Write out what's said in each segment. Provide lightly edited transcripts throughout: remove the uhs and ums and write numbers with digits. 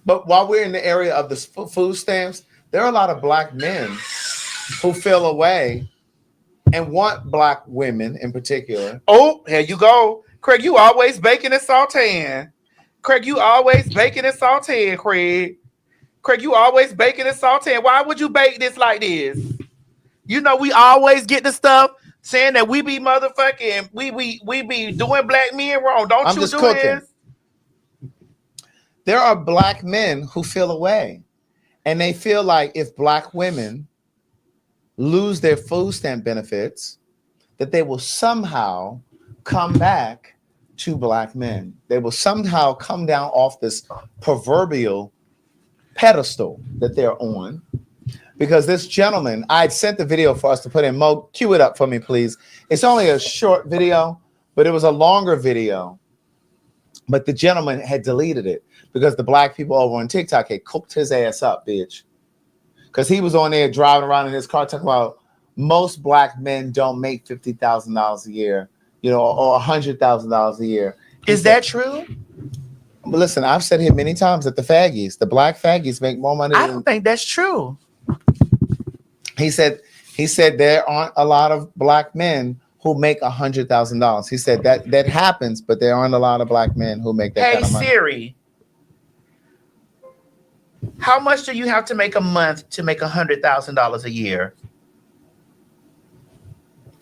But while we're in the area of the food stamps, there are a lot of black men who feel away and want black women in particular. Oh, here you go. Craig, you always baking and sauteing. Craig, you always baking and sauteing, Craig. Craig, you always baking and sauteing. Why would you bake this like this? You know, we always get the stuff saying that we be motherfucking, we be doing black men wrong. Don't I'm you just do cooking. this? There are black men who feel away, and they feel like if black women lose their food stamp benefits, that they will somehow come back to black men. They will somehow come down off this proverbial pedestal that they're on. Because this gentleman, I sent the video for us to put in. Mo, cue it up for me, please. It's only a short video, but it was a longer video. But the gentleman had deleted it because the black people over on TikTok had cooked his ass up, bitch. Because he was on there driving around in his car talking about most black men don't make $50,000 a year, you know, or $100,000 a year. Is that true? But listen, I've said here many times that the black faggies make more money. I don't think that's true. He said there aren't a lot of black men who make $100,000. He said that happens, but there aren't a lot of black men who make that kind of money. Hey Siri, how much do you have to make a month to make $100,000 a year?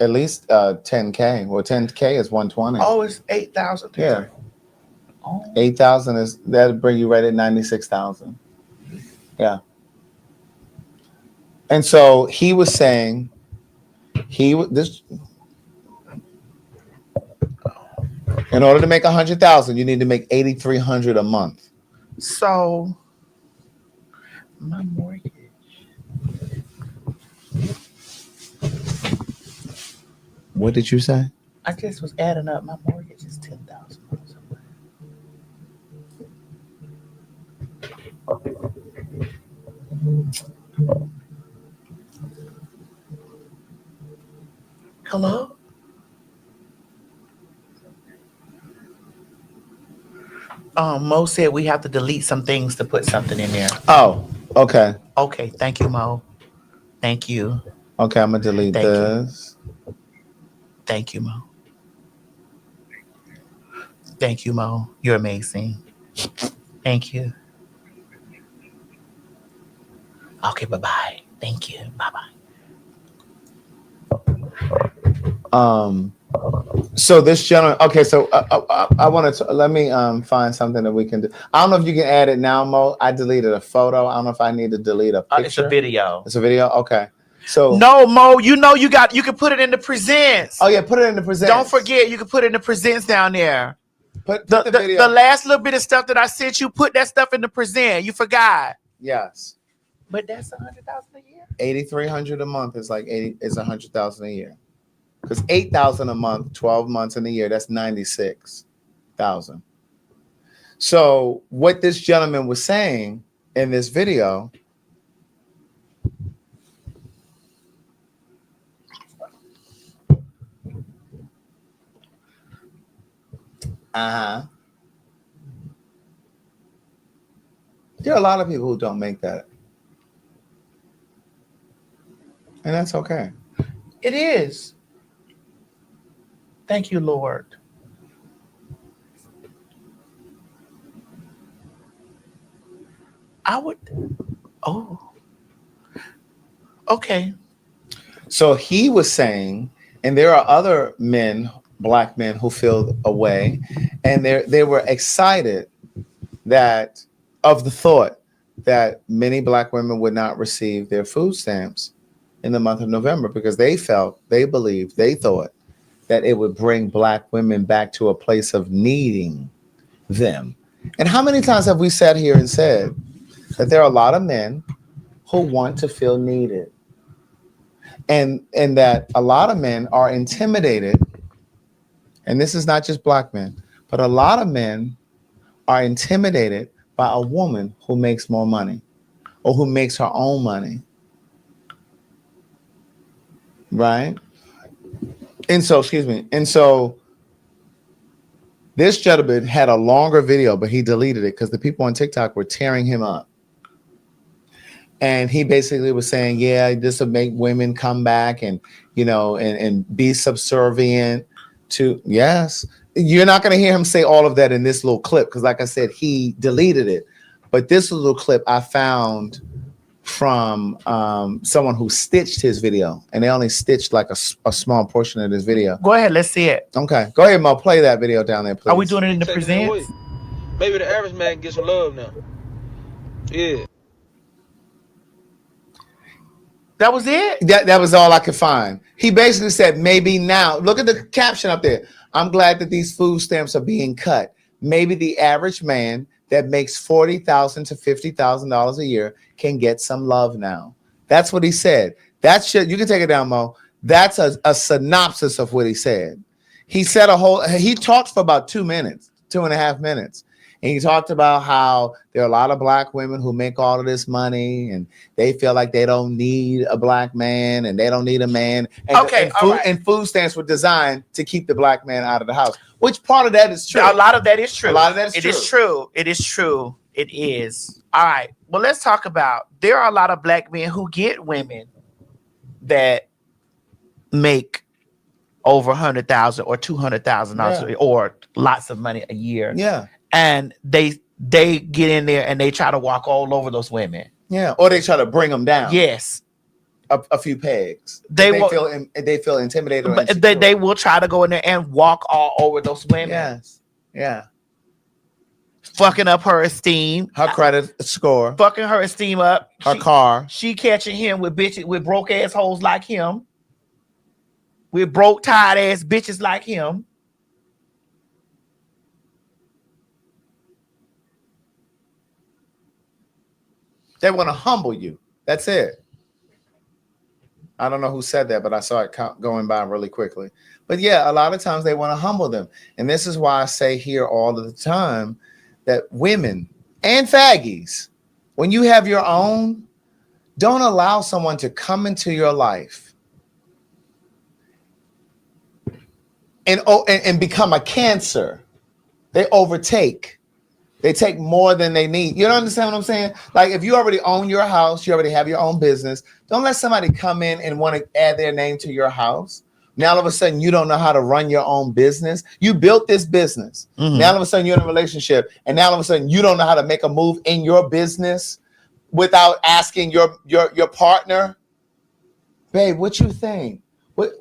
At least 10K. Well, 10K is 120. Oh, it's 8,000. Yeah. Oh. 8,000 is that'll bring you right at 96,000. Yeah. And so he was saying this in order to make 100,000, you need to make 8,300 a month. So my mortgage. What did you say? I just was adding up. My mortgage is $10,000. Hello? Mo said we have to delete some things to put something in there. Oh, okay. Okay, thank you, Mo. Thank you. Okay, I'm gonna delete this. Thank you, Mo. Thank you, Mo. You're amazing. Thank you. Okay, bye-bye. Thank you. Bye-bye. So this gentleman. Okay, so I want to let me find something that we can do. I don't know if you can add it now, Mo. I deleted a photo. I don't know if I need to delete a picture. It's a video. It's a video. Okay. So no, Mo. You know you can put it in the presents. Oh yeah, put it in the presents. Don't forget, you can put it in the presents down there. Put the video. The last little bit of stuff that I sent you, put that stuff in the present. You forgot. Yes. But that's 100,000 a year. 8,300 a month is like 80. Is 100,000 a year. Because 8,000 a month, 12 months in a year, that's 96,000. So what this gentleman was saying in this video, there are a lot of people who don't make that. And that's okay. It is. Thank you, Lord. I would. Oh. Okay. So he was saying, and there are other men, black men, who feel away, and they were excited that of the thought that many black women would not receive their food stamps in the month of November because they thought that it would bring black women back to a place of needing them. And how many times have we sat here and said that there are a lot of men who want to feel needed, and that a lot of men are intimidated, and this is not just black men, but a lot of men are intimidated by a woman who makes more money or who makes her own money. Right? And so This gentleman had a longer video, but he deleted it because the people on TikTok were tearing him up. And he basically was saying, yeah, this will make women come back and, and be subservient to, yes. You're not going to hear him say all of that in this little clip because, like I said, he deleted it. But this little clip I found from someone who stitched his video, and they only stitched like a small portion of this video. Go ahead, let's see it. Okay, go ahead, Mo. Play that video down there, please. Are we doing it in the presents? Maybe the average man gets some love now. Yeah. That was it? That was all I could find. He basically said, maybe now. Look at the caption up there. I'm glad that these food stamps are being cut. Maybe the average man that makes $40,000 to $50,000 a year can get some love now. That's what he said. That shit, you can take it down, Mo. That's a synopsis of what he said. He said he talked for about 2 minutes, 2.5 minutes. And he talked about how there are a lot of black women who make all of this money and they feel like they don't need a black man and they don't need a man. And food stamps were designed to keep the black man out of the house, which part of that is true. A lot of that is true. A lot of that is true. It is true. It is true. It is. All right. Well, let's talk about, there are a lot of black men who get women that make over $100,000 or $200,000 or lots of money a year. Yeah. And they get in there and they try to walk all over those women. Yeah. Or they try to bring them down. Yes. A few pegs. They feel intimidated. But they will try to go in there and walk all over those women. Yes. Yeah. Fucking up her esteem. Her credit score. Fucking her esteem up. Her car. She catching him with bitches, with broke ass hoes like him. With broke, tired ass bitches like him. They want to humble you. That's it. I don't know who said that, but I saw it going by really quickly. But yeah, a lot of times they want to humble them. And this is why I say here all of the time that women and faggies, when you have your own, don't allow someone to come into your life and become a cancer. They overtake. They take more than they need. You don't understand what I'm saying? Like if you already own your house, you already have your own business. Don't let somebody come in and want to add their name to your house. Now all of a sudden you don't know how to run your own business. You built this business. Mm-hmm. Now all of a sudden you're in a relationship, and now all of a sudden you don't know how to make a move in your business without asking your partner. Babe, what you think? What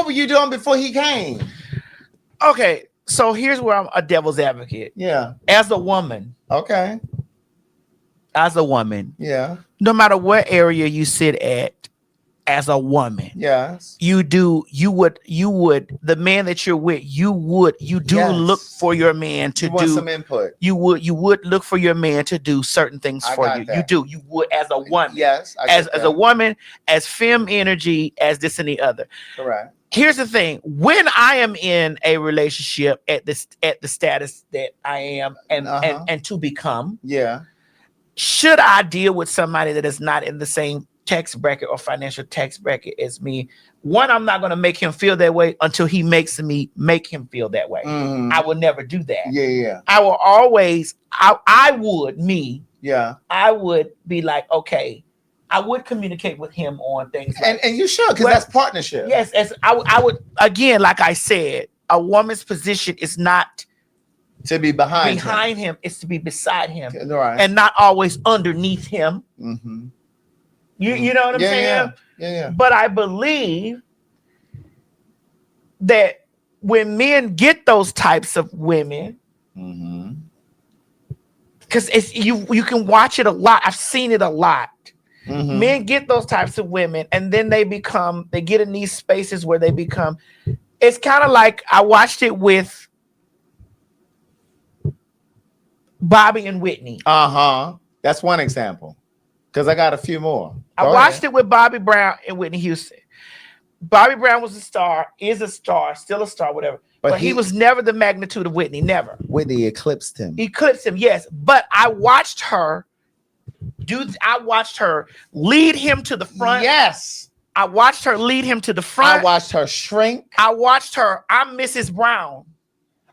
were you doing before he came? Okay. So here's where I'm a devil's advocate. Yeah. As a woman. Okay. As a woman. Yeah. No matter what area you sit at, as a woman. Yes. You would, the man that you're with, you do yes. look for your man to want some input. You would look for your man to do certain things for you. That. You would as a woman. Yes. As a woman, as femme energy, as this and the other. Correct. Here's the thing: when I am in a relationship at the status that I am and to become, yeah, should I deal with somebody that is not in the same tax bracket or financial tax bracket as me? One, I'm not going to make him feel that way until he makes me make him feel that way. Mm. I will never do that. Yeah. I will always. I would be like, okay. I would communicate with him on things, like, and you should, because that's partnership. Yes, as I would, again, like I said, a woman's position is not to be behind him; it's to be beside him, right. And not always underneath him. Mm-hmm. You know what I'm saying? Yeah. But I believe that when men get those types of women, because it's you can watch it a lot. I've seen it a lot. Mm-hmm. Men get those types of women, and then they get in these spaces where they become. It's kind of like I watched it with Bobby and Whitney. That's one example. Because I got a few more. I watched it with Bobby Brown and Whitney Houston. Bobby Brown was a star, is a star, still a star, whatever. But he was never the magnitude of Whitney. Never. Whitney eclipsed him. Yes. But I watched her. I watched her lead him to the front. Yes. I watched her lead him to the front. I watched her shrink. I watched her. I'm Mrs. Brown.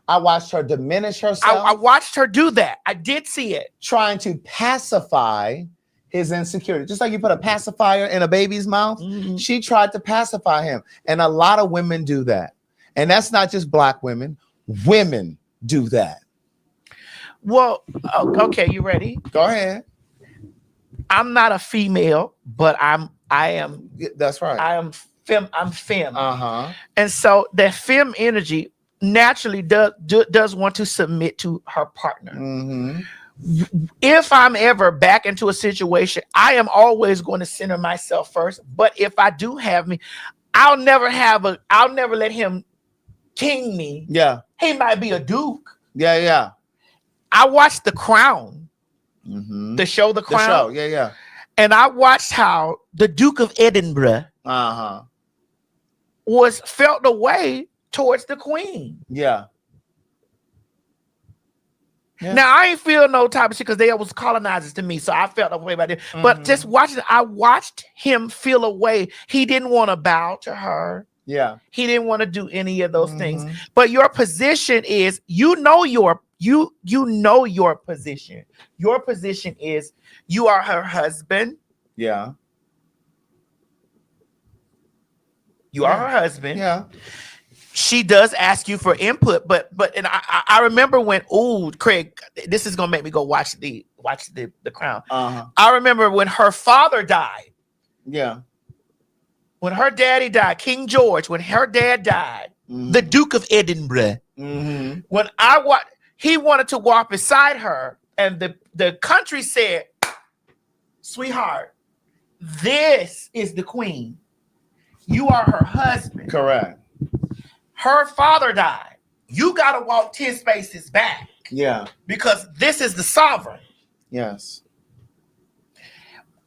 I watched her diminish herself. I watched her do that. I did see it. Trying to pacify his insecurity. Just like you put a pacifier in a baby's mouth, she tried to pacify him. And a lot of women do that. And that's not just black women. Women do that. Well, okay, you ready? Go ahead. I'm not a female, but I am. That's right. I'm femme. Uh-huh. And so that femme energy naturally does want to submit to her partner. Mm-hmm. If I'm ever back into a situation, I am always going to center myself first. But if I do have me, I'll never let him king me. Yeah. He might be a duke. Yeah, yeah. I watched The Crown, The show The Crown. show, yeah, yeah. And I watched how the Duke of Edinburgh felt the way towards the Queen. Yeah. Yeah. Now I ain't feel no type of shit because they was colonizers to me, so I felt a way about it. But just watching, I watched him feel a way. He didn't want to bow to her. Yeah, he didn't want to do any of those things. But your position is, you know your position. Your position is you are her husband. Yeah, you are her husband. Yeah. She does ask you for input, but and I remember when, Craig, this is gonna make me go watch the Crown. I remember when her father died. Yeah. When her daddy died, King George, when her dad died, the Duke of Edinburgh. When he wanted to walk beside her, and the country said, "Sweetheart, this is the queen. You are her husband." Correct. Her father died. You got to walk 10 spaces back. Yeah. Because this is the sovereign. Yes.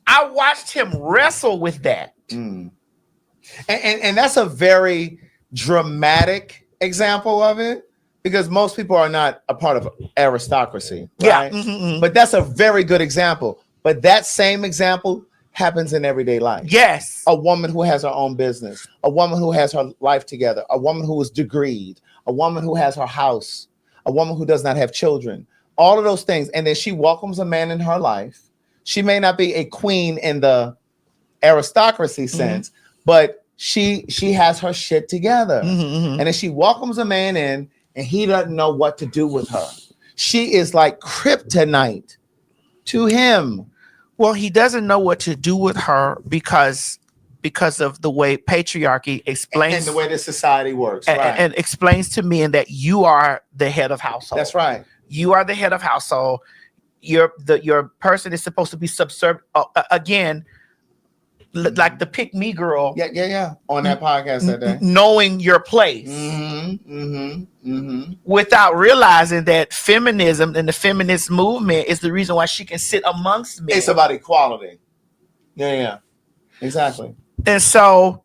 I watched him wrestle with that. And that's a very dramatic example of it, because most people are not a part of aristocracy. Right? Yeah. But that's a very good example. But that same example happens in everyday life. Yes. A woman who has her own business, a woman who has her life together, a woman who is degreed, a woman who has her house, a woman who does not have children, all of those things. And then she welcomes a man in her life. She may not be a queen in the aristocracy sense, but she has her shit together. And then she welcomes a man in, and he doesn't know what to do with her. She is like kryptonite to him. Well, he doesn't know what to do with her because of the way patriarchy explains, and the way this society works, and explains to men that you are the head of household. That's right. You are the head of household. Your person is supposed to be subservient. Again, like the pick me girl. Yeah. On that podcast that day, knowing your place, without realizing that feminism and the feminist movement is the reason why she can sit amongst men. It's about equality. Yeah, exactly. And so,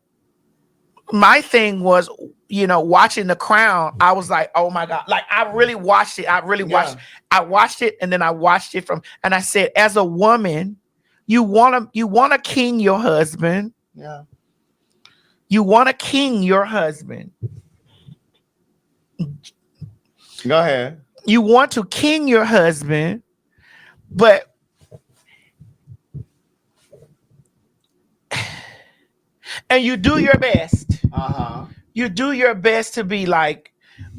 my thing was, watching The Crown, I was like, oh my God, like I really watched it. I watched it, and then I watched it and I said, as a woman, you want to king your husband. Yeah. You want to king your husband. Go ahead. You want to king your husband, but and you do your best. You do your best to be like,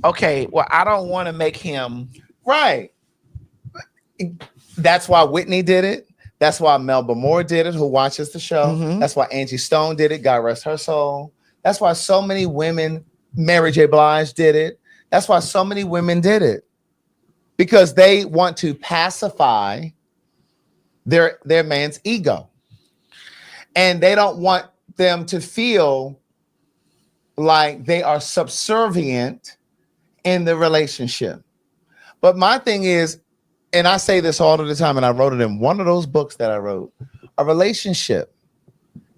okay, well, I don't want to make him right. That's why Whitney did it. That's why Melba Moore did it, who watches the show. That's why Angie Stone did it. God rest her soul. That's why so many women, Mary J. Blige did it. That's why so many women did it, because they want to pacify their man's ego, and they don't want them to feel like they are subservient in the relationship. But my thing is, and I say this all of the time, and I wrote it in one of those books that I wrote, a relationship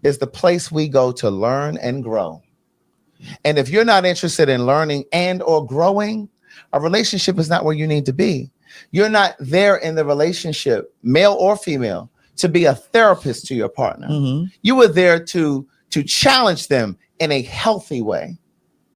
is the place we go to learn and grow. And if you're not interested in learning and or growing, a relationship is not where you need to be. You're not there in the relationship, male or female, to be a therapist to your partner. You were there to challenge them in a healthy way.